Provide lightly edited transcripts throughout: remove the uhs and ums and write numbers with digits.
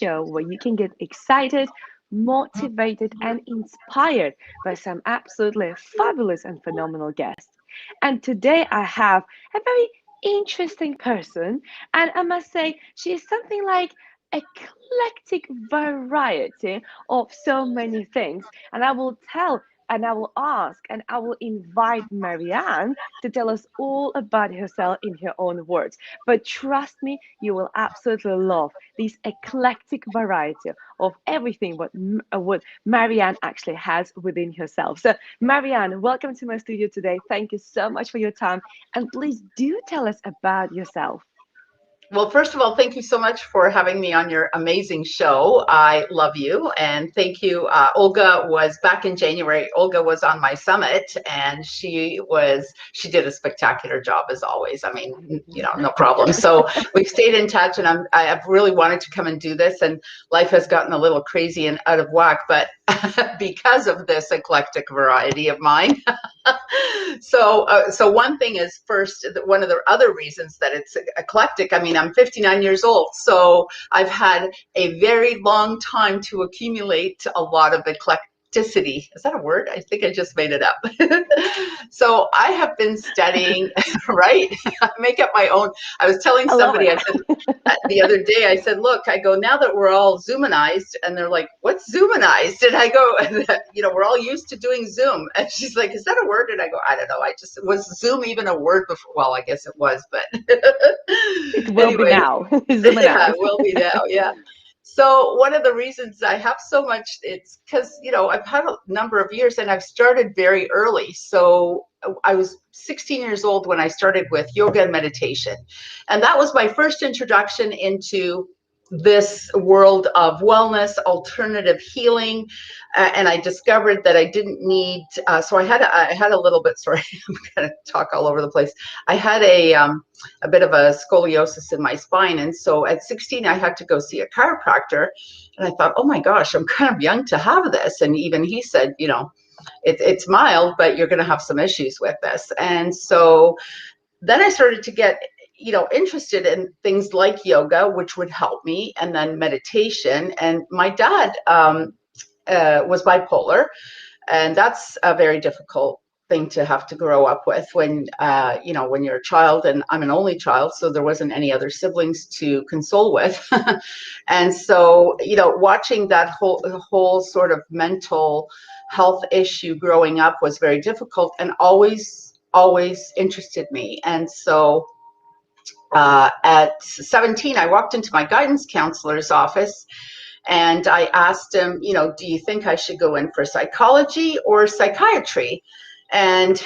show where you can get excited, motivated, and inspired by some absolutely fabulous and phenomenal guests. And today I have a very interesting person, and I must say, she is something like eclectic variety of so many things. And I will tell and I will ask and I will invite Marianne to tell us all about herself in her own words. But trust me, you will absolutely love this eclectic variety of everything what Marianne actually has within herself. So, Marianne, welcome to my studio today. Thank you so much for your time. And please do tell us about yourself. Well, first of all, thank you so much for having me on your amazing show. I love you. And thank you. Olga was back in January. Olga was on my summit and she did a spectacular job as always. I mean, no problem. So we've stayed in touch and I've really wanted to come and do this, and life has gotten a little crazy and out of whack, but because of this eclectic variety of mine. So one thing is, first, one of the other reasons that it's eclectic, I mean, I'm 59 years old, so I've had a very long time to accumulate a lot of eclecticity. Is that a word? I think I just made it up. So I have been studying, right? I make up my own. I was telling somebody, I said, the other day, I said, look, I go, now that we're all Zoomanized, and they're like, what's Zoomanized? And I go, we're all used to doing Zoom. And she's like, is that a word? And I go, I don't know. Was Zoom even a word before? Well, I guess it was, but It will be anyway, now. yeah, Zoomanized. it will be now. Yeah. So one of the reasons I have so much, it's because, I've had a number of years and I've started very early. So I was 16 years old when I started with yoga and meditation. And that was my first introduction into this world of wellness, alternative healing. And I discovered that I didn't need, so I had a little bit, sorry, I'm going to talk all over the place. I had a bit of a scoliosis in my spine. And so at 16, I had to go see a chiropractor. And I thought, oh my gosh, I'm kind of young to have this. And even he said, it's mild, but you're going to have some issues with this. And so then I started to get interested in things like yoga, which would help me, and then meditation. And my dad was bipolar, and that's a very difficult thing to have to grow up with when when you're a child. And I'm an only child, so there wasn't any other siblings to console with. And so watching that whole sort of mental health issue growing up was very difficult, and always interested me. And so at 17, I walked into my guidance counselor's office and I asked him, do you think I should go in for psychology or psychiatry? And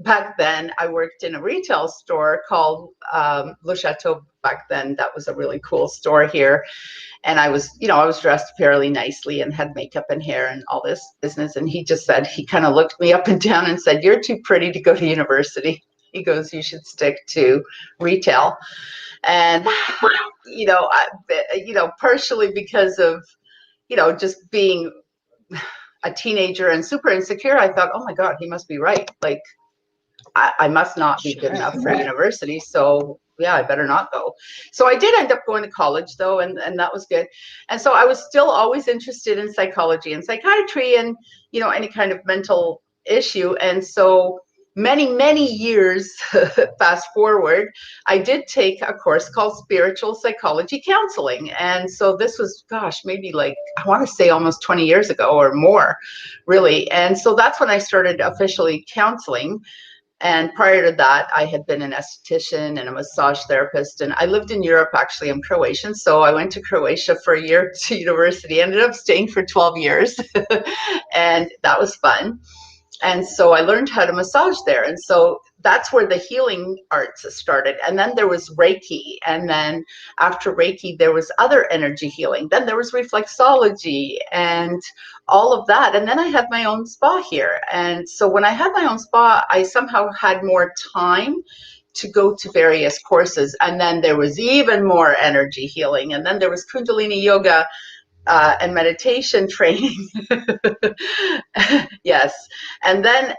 back then I worked in a retail store called Le Chateau. Back then, that was a really cool store here. And I was dressed fairly nicely and had makeup and hair and all this business. And he just said, he kind of looked me up and down and said, you're too pretty to go to university. He goes, you should stick to retail. And, partially because of, just being a teenager and super insecure, I thought, oh my God, he must be right. Like, I must not be good enough for university. So yeah, I better not go. So I did end up going to college though, and that was good. And so I was still always interested in psychology and psychiatry and, any kind of mental issue. And so many years fast forward, I did take a course called spiritual psychology counseling. And so this was, gosh, maybe like, I want to say almost 20 years ago or more, really. And so that's when I started officially counseling. And prior to that, I had been an esthetician and a massage therapist. And I lived in Europe, actually. I'm Croatian. So I went to Croatia for a year to university, ended up staying for 12 years. And that was fun. And so I learned how to massage there. And so that's where the healing arts started. And then there was Reiki. And then after Reiki, there was other energy healing. Then there was reflexology and all of that. And then I had my own spa here. And so when I had my own spa, I somehow had more time to go to various courses. And then there was even more energy healing. And then there was Kundalini Yoga and meditation training. Yes. And then,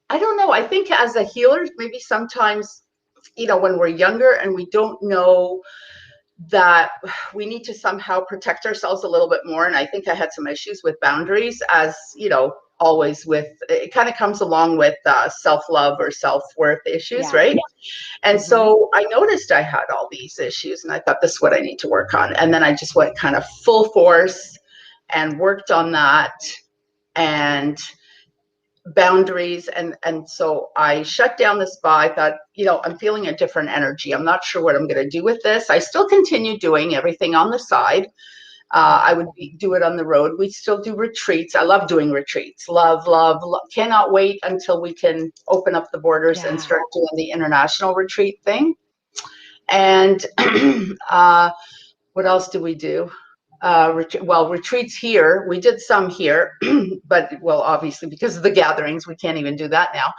I don't know, I think as a healer, maybe sometimes, when we're younger and we don't know that we need to somehow protect ourselves a little bit more. And I think I had some issues with boundaries, as you know, always with it kind of comes along with self-love or self-worth issues, Yeah. right? And Mm-hmm. so I noticed I had all these issues, and I thought, this is what I need to work on. And then I just went kind of full force and worked on that, and boundaries. And so I shut down the spa. I thought, you know, I'm feeling a different energy. I'm not sure what I'm going to do with this. I still continue doing everything on the side. I would do it on the road. We still do retreats. I love doing retreats. Love, love, love. Cannot wait until we can open up the borders and Yeah. start doing the international retreat thing. And what else do we do? Well, retreats here. We did some here, but well, obviously because of the gatherings, we can't even do that now.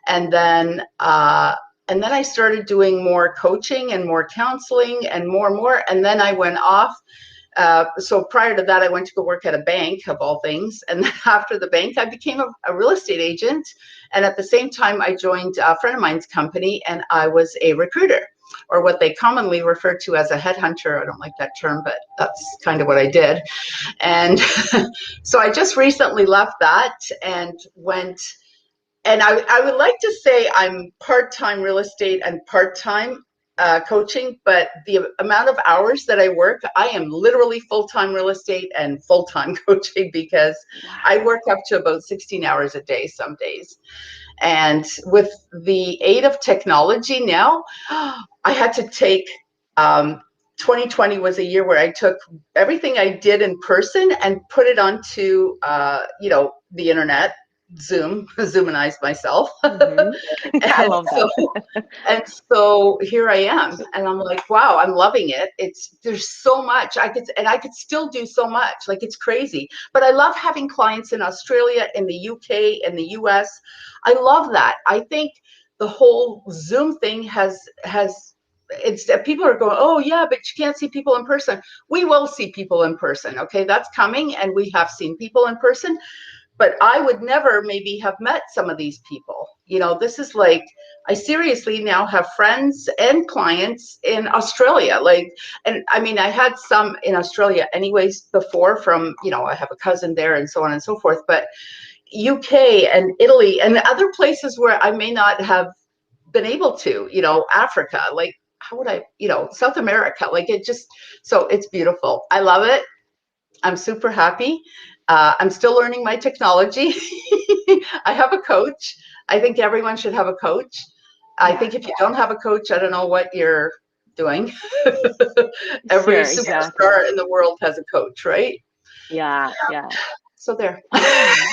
And then I started doing more coaching and more counseling and more. And then I went off. So prior to that, I went to go work at a bank, of all things. And then after the bank, I became a real estate agent. And at the same time, I joined a friend of mine's company, and I was a recruiter, or what they commonly refer to as a headhunter. I don't like that term, but that's kind of what I did. And so I just recently left that and went. And I would like to say I'm part-time real estate and part-time coaching, but the amount of hours that I work, I am literally full-time real estate and full-time coaching, because I Wow. work up to about 16 hours a day some days. And with the aid of technology now, I had to take 2020 was a year where I took everything I did in person and put it onto the internet. Zoomanize myself. Mm-hmm. I and love so that. and so here I am, and I'm like, wow, I'm loving it. There's so much I could still do so much. Like, it's crazy. But I love having clients in Australia, in the UK, in the US. I love that. I think the whole Zoom thing has it's people are going, oh yeah, but you can't see people in person. We will see people in person. Okay, that's coming, and we have seen people in person. But I would never maybe have met some of these people. You know, this is like, I seriously now have friends and clients in Australia. Like, and I mean, I had some in Australia anyways before from, I have a cousin there and so on and so forth. But UK and Italy and other places where I may not have been able to, Africa, like, how would I, South America, like, so it's beautiful. I love it. I'm super happy. I'm still learning my technology. I have a coach. I think everyone should have a coach. I Yeah. think if you don't have a coach, I don't know what you're doing. Every Sure, exactly. superstar in the world has a coach, right? Yeah, yeah. So there.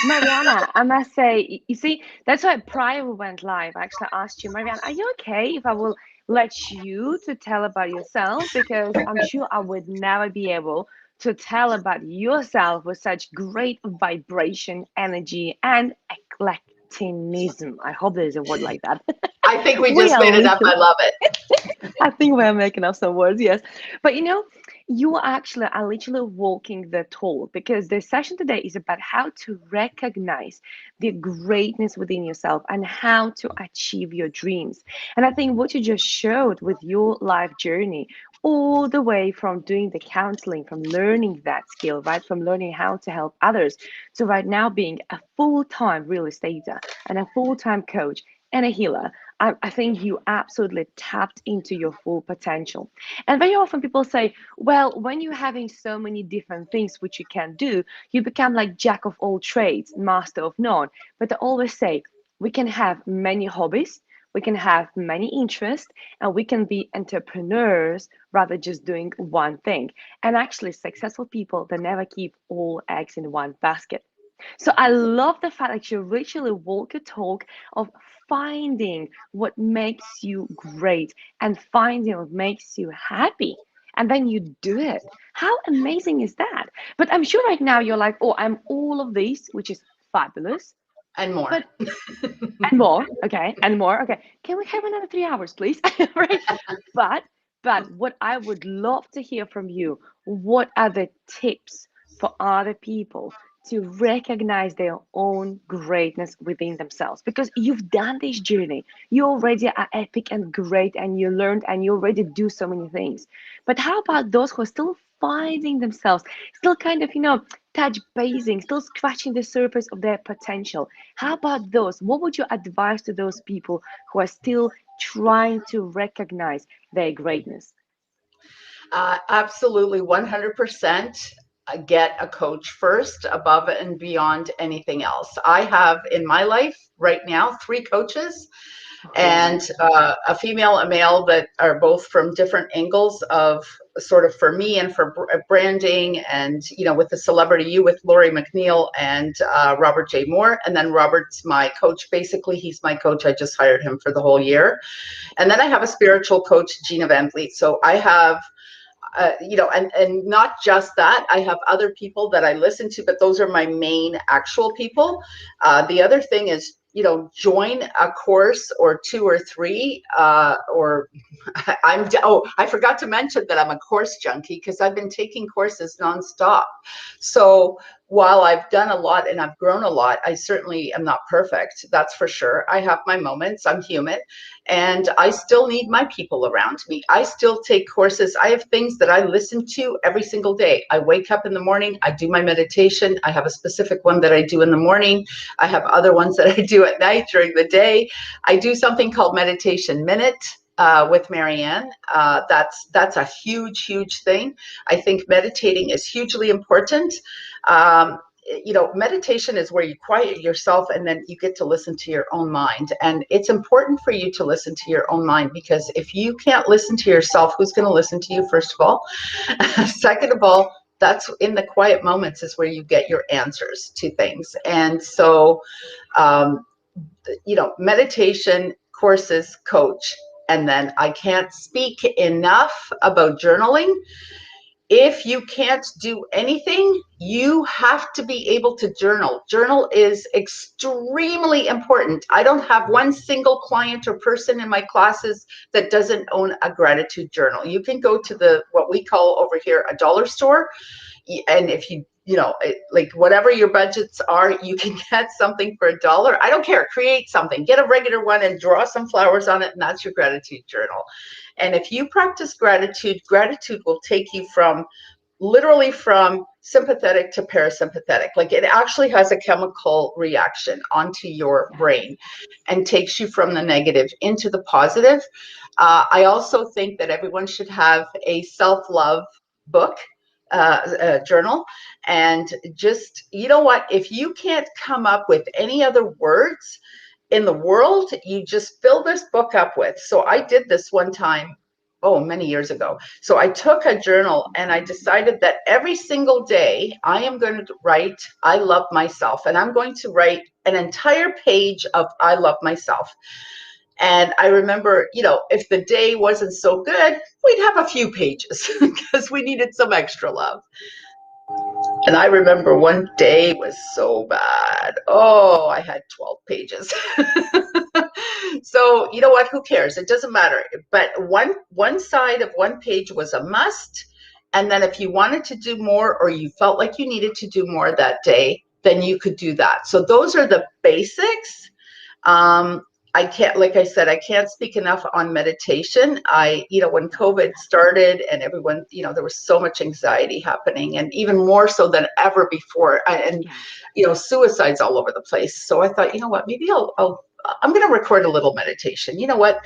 Mariana, I must say, you see, that's why prior we went live, I actually asked you, Mariana, are you okay if I will let you to tell about yourself? Because I'm sure I would never be able to tell about yourself with such great vibration, energy, and eclecticism. I hope there's a word like that. I think we We just are made it up. literally I love it. I think we're making up some words, yes. But you actually are literally walking the talk, because the session today is about how to recognize the greatness within yourself and how to achieve your dreams. And I think what you just showed with your life journey, all the way from doing the counseling, from learning that skill, right? From learning how to help others to right now being a full-time real estater and a full-time coach and a healer. I think you absolutely tapped into your full potential. And very often people say, well, when you're having so many different things which you can do, you become like jack of all trades, master of none. But I always say, we can have many hobbies, we can have many interests, and we can be entrepreneurs rather just doing one thing. And actually, successful people, they never keep all eggs in one basket. So I love the fact that you literally walk a talk of finding what makes you great and finding what makes you happy. And then you do it. How amazing is that? But I'm sure right now you're like, oh, I'm all of these, which is fabulous. And more. But and more, okay, and more, okay. Can we have another 3 hours, please? Right? But what I would love to hear from you, what are the tips for other people to recognize their own greatness within themselves, because you've done this journey. You already are epic and great, and you learned, and you already do so many things. But how about those who are still finding themselves, still kind of, touch basing, still scratching the surface of their potential? How about those? What would you advise to those people who are still trying to recognize their greatness? Absolutely, 100%. Get a coach first, above and beyond anything else. I have in my life right now 3 coaches, and a female, a male, that are both from different angles of sort of for me and for branding, and with the Celebrity You with Laurie McNeil and Robert J. Moore. And then Robert's my coach. Basically, he's my coach. I just hired him for the whole year. And then I have a spiritual coach, Gina Van Vliet. So I have and not just that, I have other people that I listen to, but those are my main actual people. The other thing is, join a course or 2 or 3, or I forgot to mention that I'm a course junkie, because I've been taking courses nonstop. So while I've done a lot and I've grown a lot, I certainly am not perfect. That's for sure. I have my moments. I'm human, and I still need my people around me. I still take courses. I have things that I listen to every single day. I wake up in the morning, I do my meditation. I have a specific one that I do in the morning. I have other ones that I do at night during the day. I do something called Meditation Minute with Marianne. That's a huge thing. I think meditating is hugely important. Meditation is where you quiet yourself, and then you get to listen to your own mind. And it's important for you to listen to your own mind, because if you can't listen to yourself, who's going to listen to you, first of all? Second of all, that's in the quiet moments is where you get your answers to things. And so, meditation, courses, coach. And then I can't speak enough about journaling. If you can't do anything, you have to be able to journal. Journal is extremely important. I don't have one single client or person in my classes that doesn't own a gratitude journal. You can go to what we call over here a dollar store, and if you like whatever your budgets are, you can get something for $1. I don't care. Create something. Get a regular one and draw some flowers on it, and that's your gratitude journal. And if you practice gratitude, gratitude will take you literally from sympathetic to parasympathetic. Like, it actually has a chemical reaction onto your brain and takes you from the negative into the positive. I also think that everyone should have a self-love book, journal. And just, if you can't come up with any other words in the world, you just fill this book up with. So I did this one time, many years ago. So I took a journal and I decided that every single day I am going to write, I love myself. And I'm going to write an entire page of I love myself. And I remember, if the day wasn't so good, we'd have a few pages because we needed some extra love. And I remember one day was so bad. Oh, I had 12 pages. So, you know what? Who cares? It doesn't matter. But one side of one page was a must. And then if you wanted to do more, or you felt like you needed to do more that day, then you could do that. So those are the basics. I can't, like I said, I can't speak enough on meditation. When COVID started and everyone, there was so much anxiety happening, and even more so than ever before, and suicides all over the place. So I thought, maybe I'm going to record a little meditation. You know what?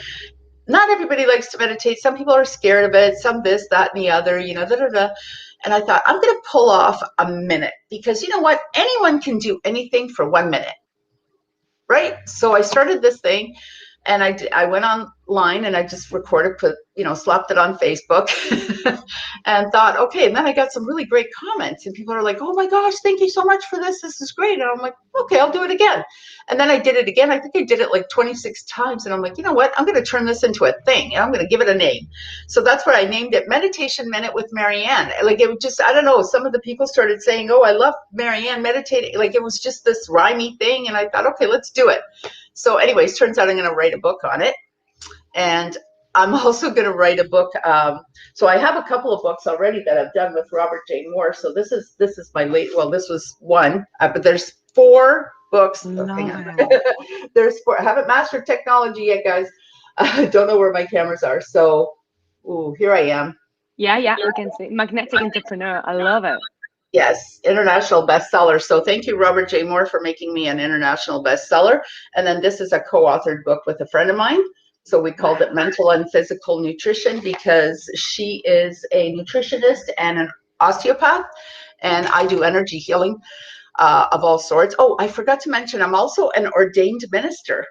Not everybody likes to meditate. Some people are scared of it. Some this, that, and the other, And I thought, I'm going to pull off a minute, because you know what? Anyone can do anything for 1 minute. Right? So I started this thing, and I went online and I just recorded, slapped it on Facebook and thought, okay. And then I got some really great comments, and people are like, oh my gosh, thank you so much for this. This is great. And I'm like, okay, I'll do it again. And then I did it again. I think I did it like 26 times. And I'm like, you know what? I'm going to turn this into a thing, and I'm going to give it a name. So that's what I named it, Meditation Minute with Marianne. Like, it was just, I don't know, some of the people started saying, oh, I love Marianne meditating. Like, it was just this rhymey thing. And I thought, okay, let's do it. So anyways, turns out I'm going to write a book on it. And I'm also going to write a book. So I have a couple of books already that I've done with Robert J. Moore. So this is my late. Well, this was one, but there's 4 books. Oh, hang Love on. it. There's 4. I haven't mastered technology yet, guys. I don't know where my cameras are. So, here I am. Yeah, we can see. Magnetic entrepreneur. I love it. Yes, international bestseller. So thank you, Robert J. Moore, for making me an international bestseller. And then this is a co-authored book with a friend of mine. So we called it Mental and Physical Nutrition because she is a nutritionist and an osteopath, and I do energy healing of all sorts. Oh, I forgot to mention, I'm also an ordained minister.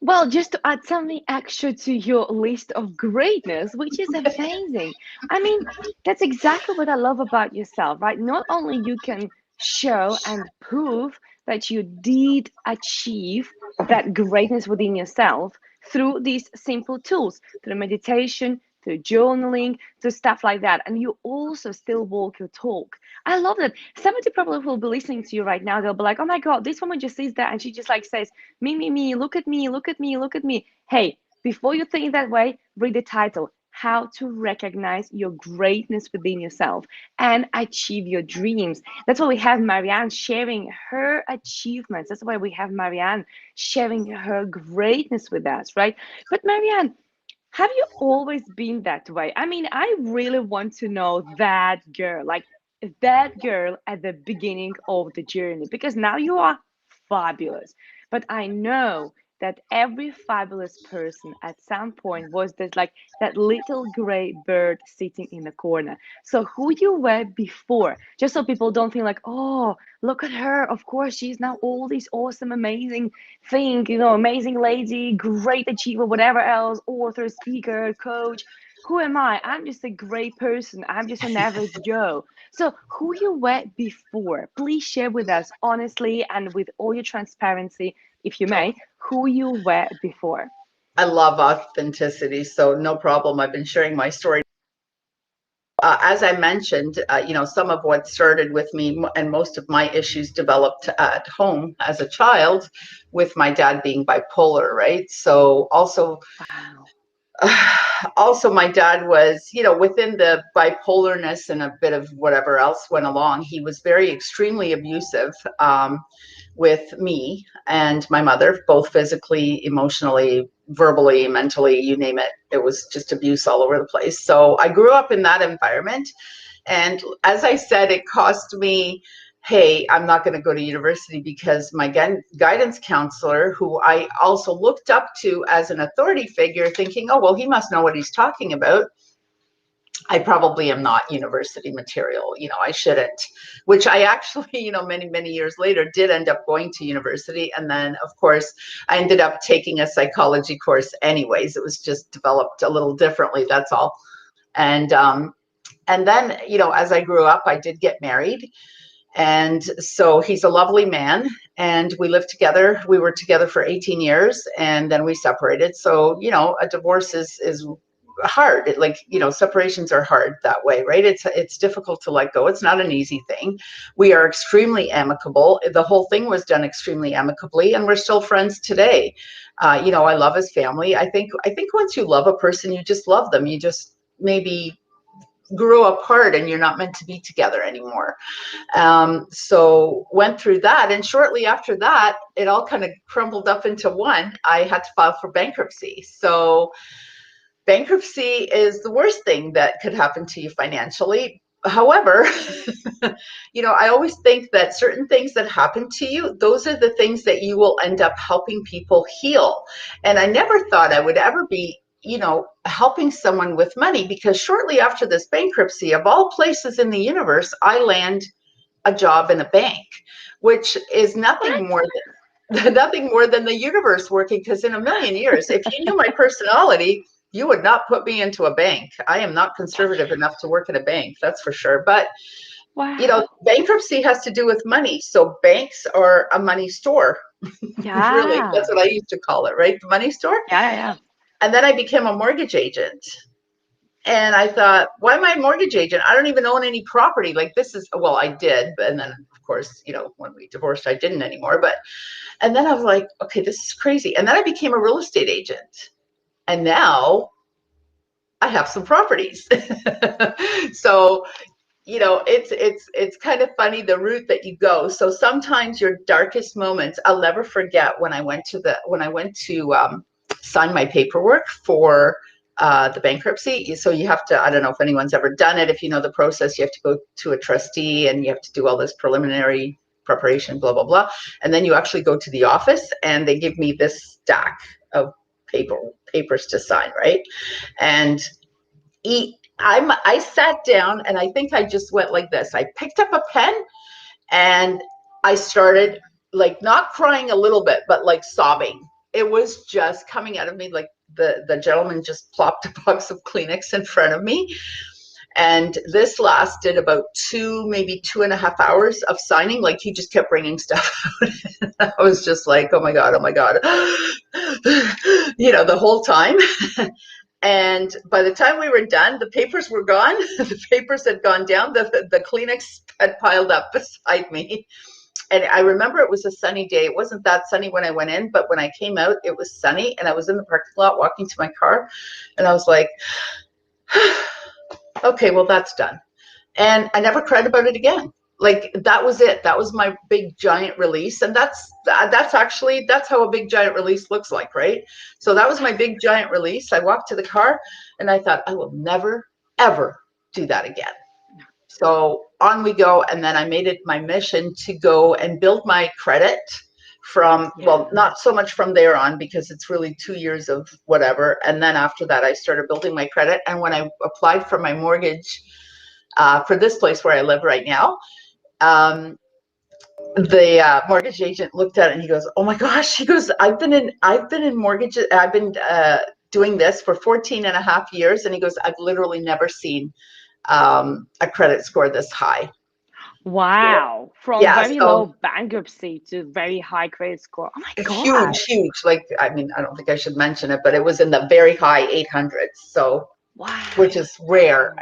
Well, just to add something extra to your list of greatness, which is amazing. I mean, that's exactly what I love about yourself, right? Not only you can show and prove that you did achieve that greatness within yourself through these simple tools, through meditation, through journaling, through stuff like that, and you also still walk your talk. I love that. Somebody probably will be listening to you right now. They'll be like, "Oh my God, this woman just says that," and she just like says, me, look at me, look at me, look at me. Hey, before you think that way, read the title, How to Recognize Your Greatness Within Yourself and Achieve Your Dreams. That's why we have Marianne sharing her achievements. That's why we have Marianne sharing her greatness with us, right? But Marianne, have you always been that way? I mean, I really want to know that girl, like that girl at the beginning of the journey, because now you are fabulous. But I know that every fabulous person at some point was that like that little gray bird sitting in the corner. So who you were before, just so people don't think like, oh, look at her. Of course, she's now all this awesome, amazing thing, amazing lady, great achiever, whatever else, author, speaker, coach. Who am I? I'm just a great person. I'm just an average Joe. So, who you were before? Please share with us honestly and with all your transparency, if you may, who you were before. I love authenticity, so no problem. I've been sharing my story. As I mentioned, some of what started with me and most of my issues developed at home as a child with my dad being bipolar, right? So also, Wow. also my dad was, within the bipolarness and a bit of whatever else went along, he was very extremely abusive with me and my mother, both physically, emotionally, verbally, mentally, you name it. It was just abuse all over the place. So I grew up in that environment. And as I said, it cost me, hey, I'm not going to go to university because my guidance counselor, who I also looked up to as an authority figure, thinking, oh, well, he must know what he's talking about. I probably am not university material, I shouldn't, which I actually, many, many years later did end up going to university. And then of course I ended up taking a psychology course anyways. It was just developed a little differently. That's all. And then, as I grew up, I did get married. And so he's a lovely man and we lived together. We were together for 18 years and then we separated. So, a divorce is hard. Separations are hard that way, right? It's difficult to let go. It's not an easy thing. We are extremely amicable. The whole thing was done extremely amicably and we're still friends today. I love his family. I think once you love a person, you just love them. You just maybe grew apart and you're not meant to be together anymore. So went through that. And shortly after that, it all kind of crumbled up into one. I had to file for bankruptcy. So bankruptcy is the worst thing that could happen to you financially. However, I always think that certain things that happen to you, those are the things that you will end up helping people heal. And I never thought I would ever be helping someone with money, because shortly after this bankruptcy, of all places in the universe, I land a job in a bank, which is nothing more than the universe working. Because in a million years, if you knew my personality, you would not put me into a bank. I am not conservative enough to work in a bank, that's for sure. But Wow. bankruptcy has to do with money. So banks are a money store. Really, Yeah. that's what I used to call it, right? The money store. Yeah. And then I became a mortgage agent. And I thought, why am I a mortgage agent? I don't even own any property. Like well, I did. And then of course, when we divorced, I didn't anymore. And then I was like, okay, this is crazy. And then I became a real estate agent. And now I have some properties. So, it's kind of funny the route that you go. So sometimes your darkest moments, I'll never forget when I went to sign my paperwork for the bankruptcy. So you have to, I don't know if anyone's ever done it. If you know the process, you have to go to a trustee and you have to do all this preliminary preparation, blah, blah, blah. And then you actually go to the office and they give me this stack of papers to sign, right? And I sat down and I think I just went like this. I picked up a pen and I started like not crying a little bit, but like sobbing. It was just coming out of me. Like the gentleman just plopped a box of Kleenex in front of me. And this lasted about maybe 2.5 hours of signing. Like he just kept bringing stuff out. I was just like, oh my God, the whole time. And by the time we were done, the papers were gone. The papers had gone down. The Kleenex had piled up beside me. And I remember it was a sunny day. It wasn't that sunny when I went in, but when I came out, it was sunny. And I was in the parking lot walking to my car. And I was like, okay, well, that's done. And I never cried about it again. Like that was it. That was my big giant release. And that's how a big giant release looks like, right? So that was my big giant release. I walked to the car and I thought, I will never, ever do that again. So on we go. And then I made it my mission to go and build my credit from, well, not so much from there on, because it's really 2 years of whatever. And then after that, I started building my credit. And when I applied for my mortgage for this place where I live right now, the mortgage agent looked at it and he goes, oh my gosh, he goes, I've been in mortgages. I've been doing this for 14.5 years. And he goes, I've literally never seen a credit score this high. Wow. From very low bankruptcy to very high credit score. Oh my God. Huge. Like, I mean, I don't think I should mention it, but it was in the very high 800s. So, wow. Which is rare.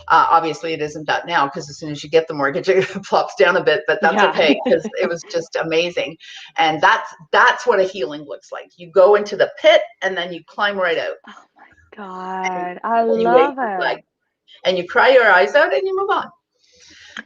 Obviously, it isn't that now, because as soon as you get the mortgage, it plops down a bit, but that's okay, because it was just amazing. And that's what a healing looks like. You go into the pit and then you climb right out. Oh my God. I love it. And you cry your eyes out and you move on.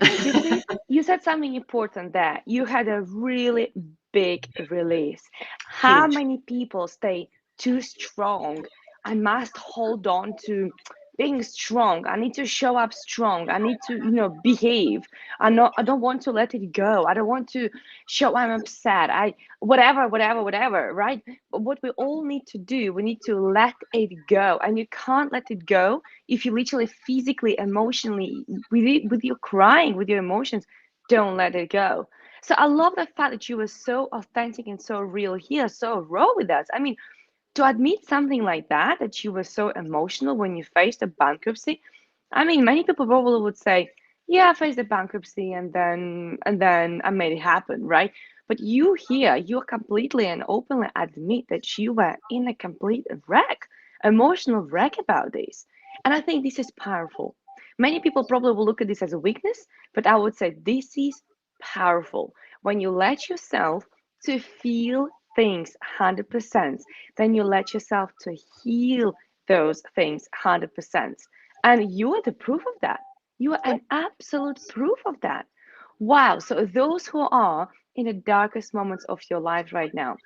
You see, you said something important there. You had a really big release. How many people stay too strong? I must hold on to being strong. I need to show up strong. I need to, behave. I don't want to let it go. I don't want to show I'm upset. Whatever, right? But what we all need to do, we need to let it go. And you can't let it go if you literally physically, emotionally, with your crying, with your emotions, don't let it go. So I love the fact that you were so authentic and so real here, so raw with us. I mean, to admit something like that you were so emotional when you faced a bankruptcy. I mean, many people probably would say, yeah, I faced a bankruptcy and then I made it happen, right? But you here, you completely and openly admit that you were in a complete wreck, emotional wreck about this. And I think this is powerful. Many people probably will look at this as a weakness, but I would say this is powerful. When you let yourself to feel things 100%, then you let yourself to heal those things 100%. And you are the proof of that. You are an absolute proof of that. Wow. So those who are in the darkest moments of your life right now,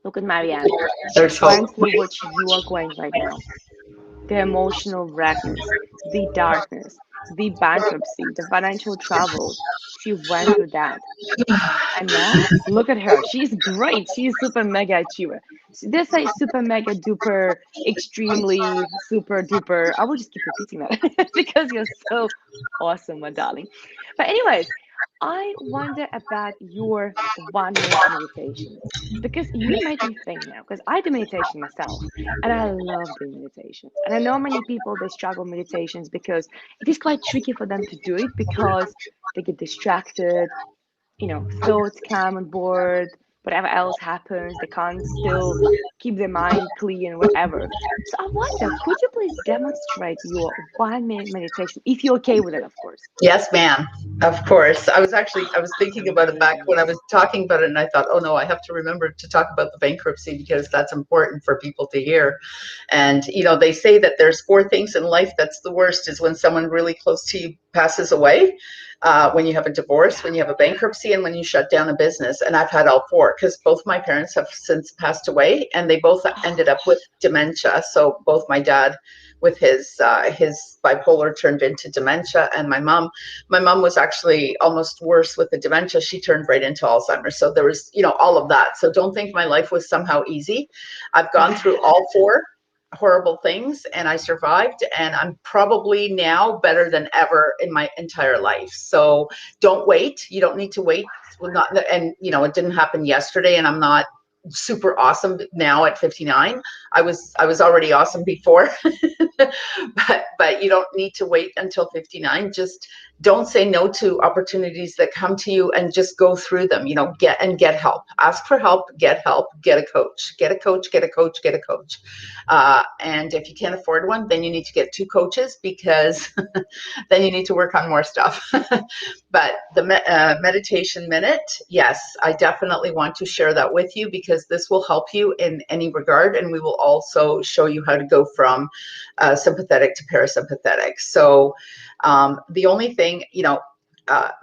look at Marianne. She went through what you are going right now. The emotional wreckness, the darkness, the bankruptcy, the financial troubles. She went through that. And now look at her. She's great. She's super mega achiever. They say super mega duper, extremely super duper. I will just keep repeating that because you're so awesome, my darling. But anyways, I wonder about your 1 minute meditation because you made me think now because I do meditation myself and I love doing meditations. And I know many people they struggle with meditations because it is quite tricky for them to do it because they get distracted, thoughts come on board, whatever else happens, they can't still keep their mind clear and whatever. So I wonder, could you please demonstrate your 1 minute meditation, if you're okay with it, of course? Yes, ma'am. Of course. I was thinking about it back when I was talking about it, and I thought, oh no, I have to remember to talk about the bankruptcy because that's important for people to hear. And, they say that there's 4 things in life that's the worst is when someone really close to you passes away, when you have a divorce, when you have a bankruptcy, and when you shut down a business. And I've had all 4 because both my parents have since passed away, and they both ended up with dementia. So both my dad with his bipolar turned into dementia, and my mom was actually almost worse with the dementia. She turned right into Alzheimer's. So there was, all of that. So don't think my life was somehow easy. I've gone through all 4 horrible things and I survived, and I'm probably now better than ever in my entire life. So don't wait. You don't need to wait. And it didn't happen yesterday, and I'm not super awesome now at 59. I was already awesome before. but you don't need to wait until 59. Just don't say no to opportunities that come to you, and just go through them. Get help. Ask for help, get a coach, get a coach, get a coach, get a coach. And if you can't afford one, then you need to get 2 coaches, because then you need to work on more stuff. But the meditation minute, yes, I definitely want to share that with you, because this will help you in any regard. And we will also show you how to go from sympathetic to parasympathetic. So the only thing,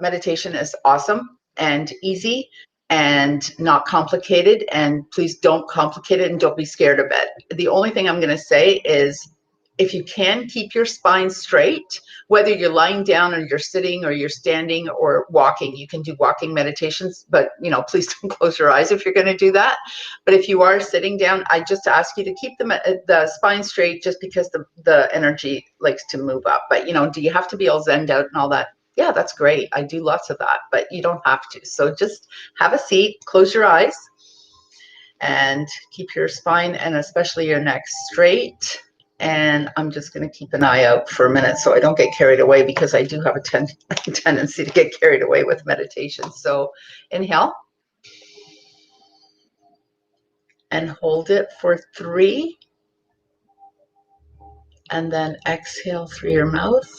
meditation is awesome and easy and not complicated. And please don't complicate it, and don't be scared of it. The only thing I'm going to say is, if you can keep your spine straight, whether you're lying down or you're sitting or you're standing or walking, you can do walking meditations, but please don't close your eyes if you're going to do that. But if you are sitting down, I just ask you to keep the spine straight, just because the energy likes to move up. But do you have to be all zenned out and all that? Yeah, that's great. I do lots of that, but you don't have to. So just have a seat, close your eyes, and keep your spine and especially your neck straight. And I'm just going to keep an eye out for a minute so I don't get carried away, because I do have a tendency to get carried away with meditation. So inhale and hold it for 3, and then exhale through your mouth.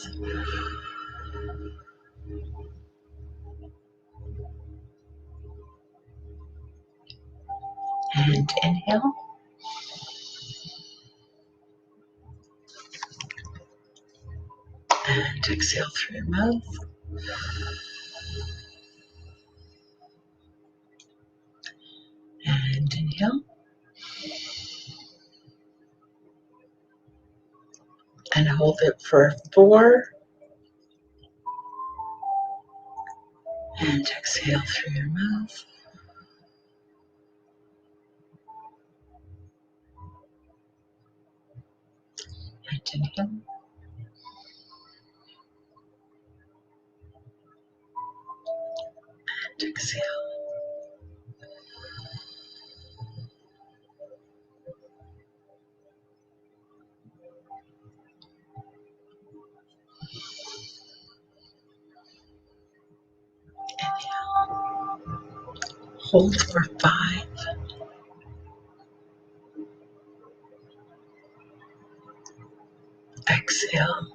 And inhale. And exhale through your mouth. And inhale. And hold it for 4. And exhale through your mouth. And inhale. And exhale. Hold for 5. Exhale.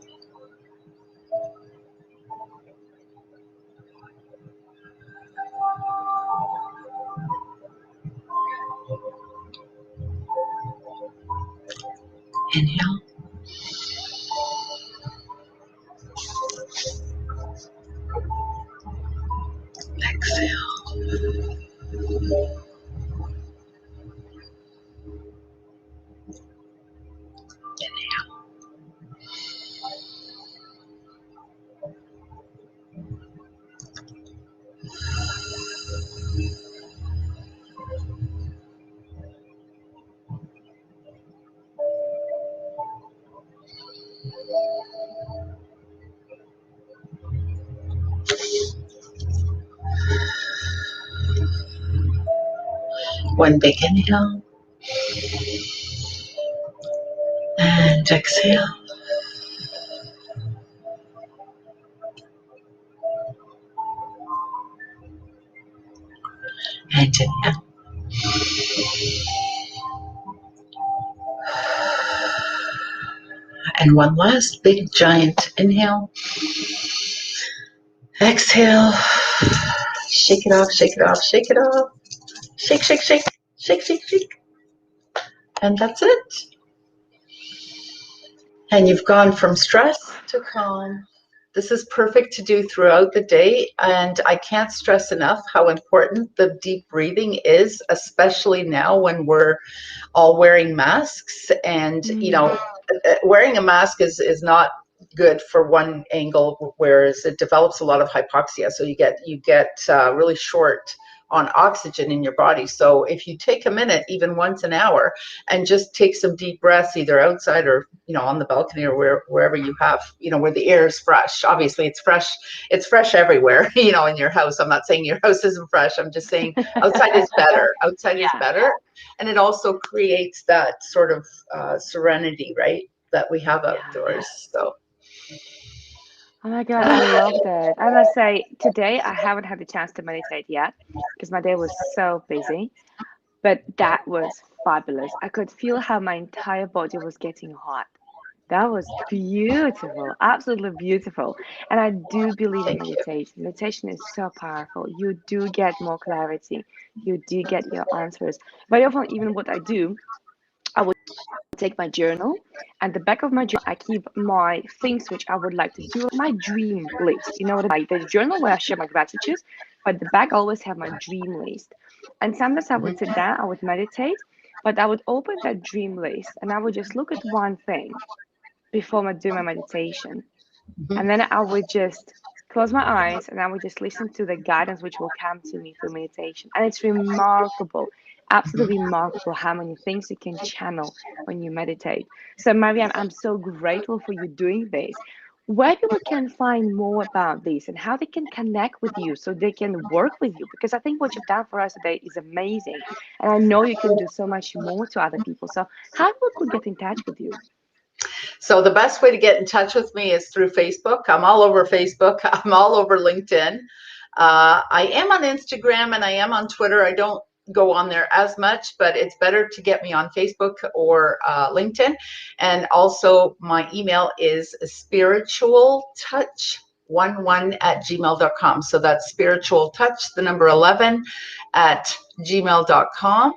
Inhale. Exhale. Inhale. One big inhale. And exhale. And inhale. And one last big giant inhale. Exhale. Shake it off, shake it off, shake it off. Shake, shake, shake, shake, shake, shake. And that's it. And you've gone from stress to calm. This is perfect to do throughout the day. And I can't stress enough how important the deep breathing is, especially now when we're all wearing masks. And, you know, wearing a mask is not good for one angle, whereas it develops a lot of hypoxia. So you get really short on oxygen in your body. So if you take a minute, even once an hour, and just take some deep breaths, either outside or, you know, on the balcony or wherever you have, you know, where the air is fresh. Obviously it's fresh everywhere, you know, in your house. I'm not saying your house isn't fresh. I'm just saying outside is better. Outside is better. And it also creates that sort of serenity, right, that we have outdoors. So. Oh my God, I love that. I must say, today I haven't had the chance to meditate yet because my day was so busy, but that was fabulous. I could feel how my entire body was getting hot. That was beautiful, absolutely beautiful. And I do believe in Thank you. meditation. Meditation is so powerful. You do get more clarity, you do get your answers. Very often, even what I do, I would take my journal, and the back of my journal I keep my things which I would like to do, my dream list. You know what I mean? Like the journal where I share my gratitudes, but the back I always have my dream list. And sometimes I would sit down, I would meditate, but I would open that dream list and I would just look at one thing before I do my meditation. And then I would just close my eyes and I would just listen to the guidance which will come to me through meditation. And it's remarkable, absolutely remarkable how many things you can channel when you meditate. So, Marianne, I'm so grateful for you doing this. Where people can find more about this and how they can connect with you so they can work with you, because I think what you've done for us today is amazing. And I know you can do so much more to other people. So, how people could get in touch with you? So the best way to get in touch with me is through Facebook. I'm all over Facebook. I'm all over LinkedIn. I am on Instagram and I am on Twitter. I don't go on there as much, but it's better to get me on Facebook or LinkedIn. And also my email is spiritualtouch11@gmail.com. So that's spiritual touch, the number 11 at gmail.com.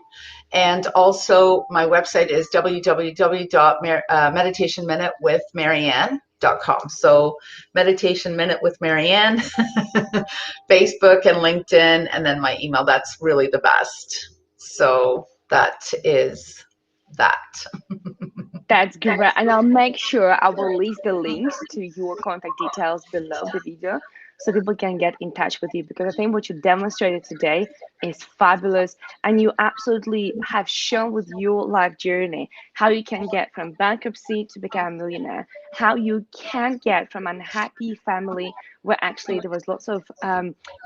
And also my website is www.meditationminutewithmarianne.com. So Meditation Minute with Marianne, Facebook and LinkedIn, and then my email. That's really the best. So that is that. That's great. And I'll make sure I will list the links to your contact details below the video so people can get in touch with you, because I think what you demonstrated today is fabulous. And you absolutely have shown with your life journey how you can get from bankruptcy to become a millionaire, how you can get from unhappy family where actually there was lots of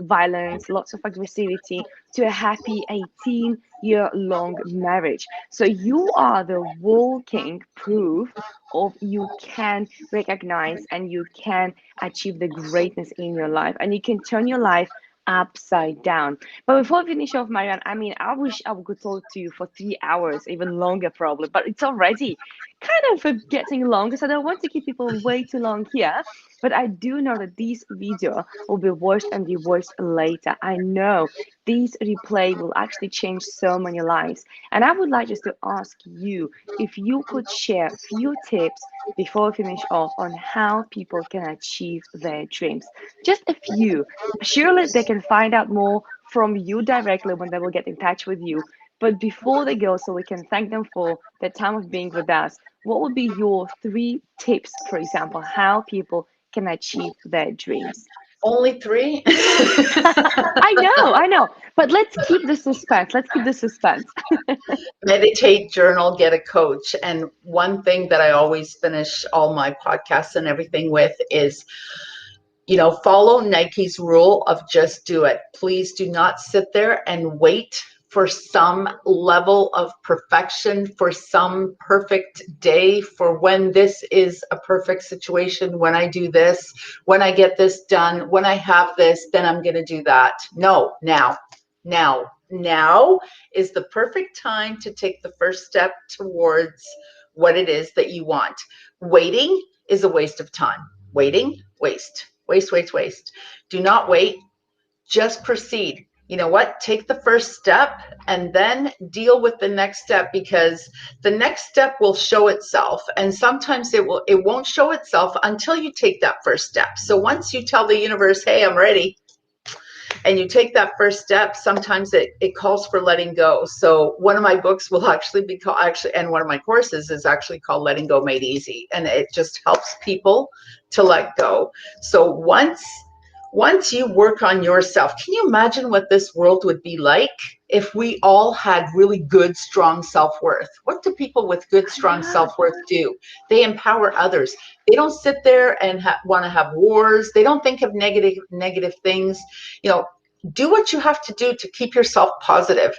violence, lots of aggressivity, to a happy 18-year-long marriage. So you are the walking proof of you can recognize and you can achieve the greatness in your life, and you can turn your life upside down. But before we finish off, Marianne, I mean, I wish I could talk to you for 3 hours, even longer probably, but it's already kind of getting longer, so I don't want to keep people way too long here. But I do know that this video will be watched and rewatched later. I know this replay will actually change so many lives. And I would like just to ask you if you could share a few tips before we finish off on how people can achieve their dreams. Just a few. Surely they can find out more from you directly when they will get in touch with you. But before they go, so we can thank them for the time of being with us, what would be your 3 tips, for example, how people can achieve their dreams? Only 3? I know. But let's keep the suspense. Let's keep the suspense. Meditate, journal, get a coach. And one thing that I always finish all my podcasts and everything with is, you know, follow Nike's rule of just do it. Please do not sit there and wait for some level of perfection, for some perfect day, for when this is a perfect situation, when I do this, when I get this done, when I have this, then I'm going to do that. No, now is the perfect time to take the first step towards what it is that you want. Waiting is a waste of time. Waiting, waste. Waste, waste, waste. Do not wait. Just proceed. You know what? Take the first step and then deal with the next step, because the next step will show itself. And sometimes it won't show itself until you take that first step. So once you tell the universe, hey, I'm ready, and you take that first step, sometimes it calls for letting go. So one of my books will actually be called, and one of my courses is actually called Letting Go Made Easy. And it just helps people to let go. So once you work on yourself, can you imagine what this world would be like if we all had really good, strong self-worth? What do people with good, strong self-worth do? They empower others. They don't sit there and want to have wars. They don't think of negative things. You know, do what you have to do to keep yourself positive.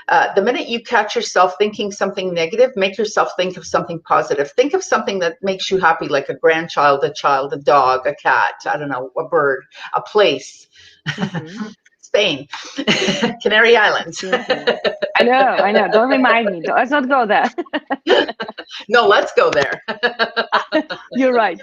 The minute you catch yourself thinking something negative, make yourself think of something positive. Think of something that makes you happy, like a grandchild, a child, a dog, a cat, I don't know, a bird, a place. Mm-hmm. Spain, Canary Islands. I know. Don't remind me. Let's not go there. No, let's go there. You're right.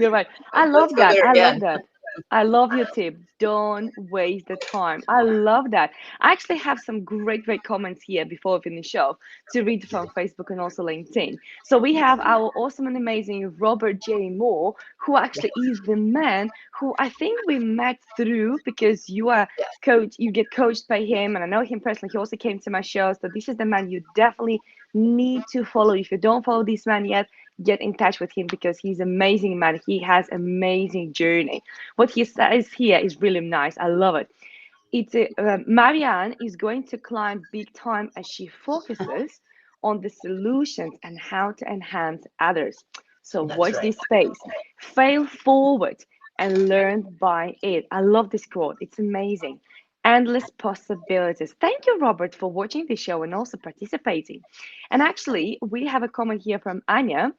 I love that. I love your tip. Don't waste the time. I love that. I actually have some great comments here before we finish off to read from Facebook and also LinkedIn. So we have our awesome and amazing Robert J. Moore, who actually is the man who I think we met through, because you are coach, you get coached by him, and I know him personally. He also came to my show. So this is the man you definitely need to follow. If you don't follow this man yet, get in touch with him, because he's amazing, man. He has amazing journey. What he says here is really nice. I love it. It's Marianne is going to climb big time as she focuses on the solutions and how to enhance others. So watch this space, fail forward and learn by it. I love this quote. It's amazing. Endless possibilities. Thank you, Robert, for watching the show and also participating. And actually, we have a comment here from Anya,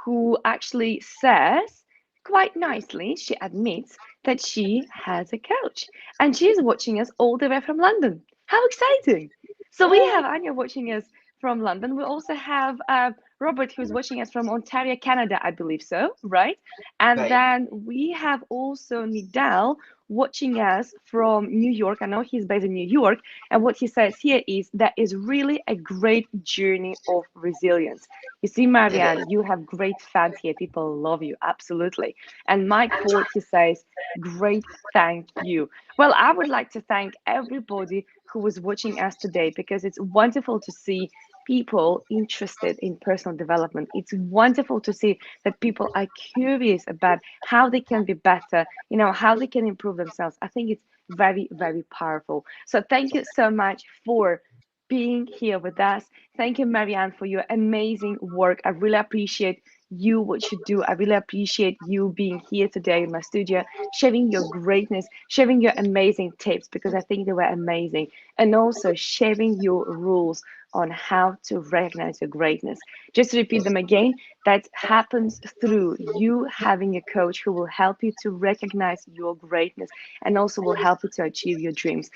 who actually says, quite nicely, she admits that she has a coach and she's watching us all the way from London. How exciting! So we have Anya watching us from London. We also have Robert, who's watching us from Ontario, Canada, I believe so, right? And then we have also Nidal watching us from New York. I know he's based in New York. And what he says here is that is really a great journey of resilience. You see, Marianne, you have great fans here. People love you. Absolutely. And Mike Ford, he says, great, thank you. Well, I would like to thank everybody who was watching us today, because it's wonderful to see people interested in personal development. It's wonderful to see that people are curious about how they can be better, how they can improve themselves. I think it's very, very powerful. So thank you so much for being here with us. Thank you, Marianne, for your amazing work. I really appreciate you, what you do. I really appreciate you being here today in my studio, sharing your greatness, sharing your amazing tips, because I think they were amazing, and also sharing your rules on how to recognize your greatness. Just to repeat them again, that happens through you having a coach who will help you to recognize your greatness and also will help you to achieve your dreams.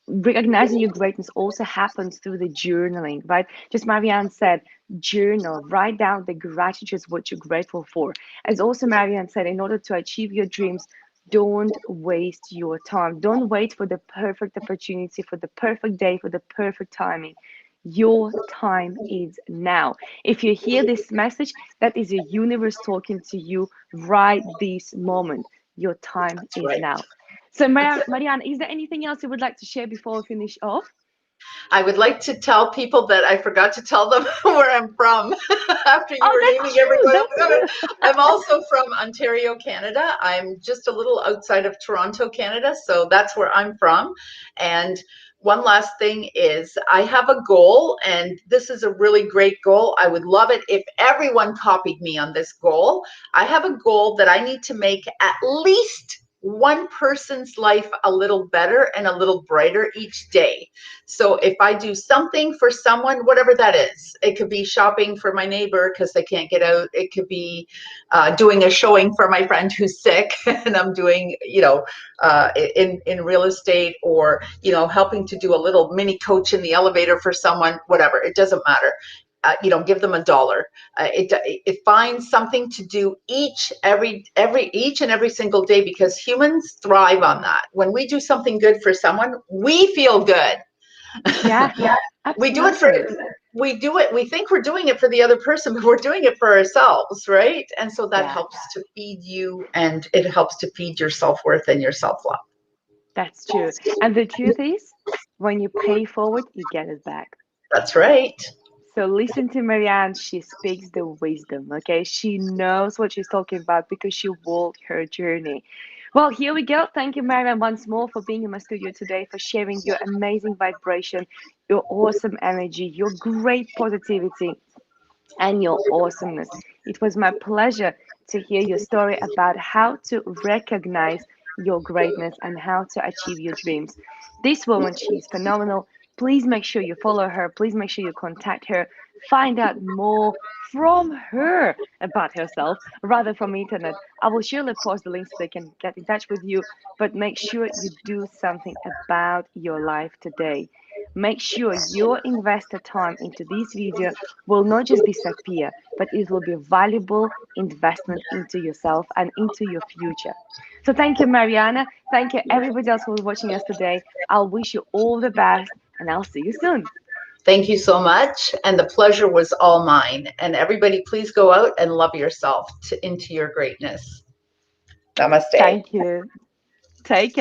Recognizing your greatness also happens through the journaling, right? Just Marianne said, journal, write down the gratitude, what you're grateful for. As also Marianne said, in order to achieve your dreams, don't waste your time. Don't wait for the perfect opportunity, for the perfect day, for the perfect timing. Your time is now. If you hear this message, that is your universe talking to you right this moment. Your time is now. So, Marianne, is there anything else you would like to share before we finish off? I would like to tell people that I forgot to tell them where I'm from after you were naming everyone. I'm also from Ontario, Canada. I'm just a little outside of Toronto, Canada. So that's where I'm from. And one last thing is I have a goal, and this is a really great goal. I would love it if everyone copied me on this goal. I have a goal that I need to make at least one person's life a little better and a little brighter each day. So if I do something for someone, whatever that is, it could be shopping for my neighbor because they can't get out. It could be doing a showing for my friend who's sick and I'm doing, in real estate, or, helping to do a little mini coach in the elevator for someone, whatever. It doesn't matter. give them $1. It finds something to do each and every single day, because humans thrive on that. When we do something good for someone, we feel good. Yeah, we do it for absolutely. we think we're doing it for the other person, but we're doing it for ourselves, right? And so that Yeah, helps to feed you, and it helps to feed your self-worth and your self-love. that's true. And the truth is, when you pay forward, you get it back. That's right. So listen to Marianne. She speaks the wisdom, okay? She knows what she's talking about because she walked her journey. Well, here we go. Thank you, Marianne, once more for being in my studio today, for sharing your amazing vibration, your awesome energy, your great positivity, and your awesomeness. It was my pleasure to hear your story about how to recognize your greatness and how to achieve your dreams. This woman, she's phenomenal. Please make sure you follow her. Please make sure you contact her. Find out more from her about herself rather from internet. I will surely post the links so they can get in touch with you, but make sure you do something about your life today. Make sure your invested time into this video will not just disappear, but it will be valuable investment into yourself and into your future. So thank you, Mariana. Thank you, everybody else who was watching us today. I'll wish you all the best, and I'll see you soon. Thank you so much. And the pleasure was all mine. And everybody, please go out and love yourself into your greatness. Namaste. Thank you. Take care.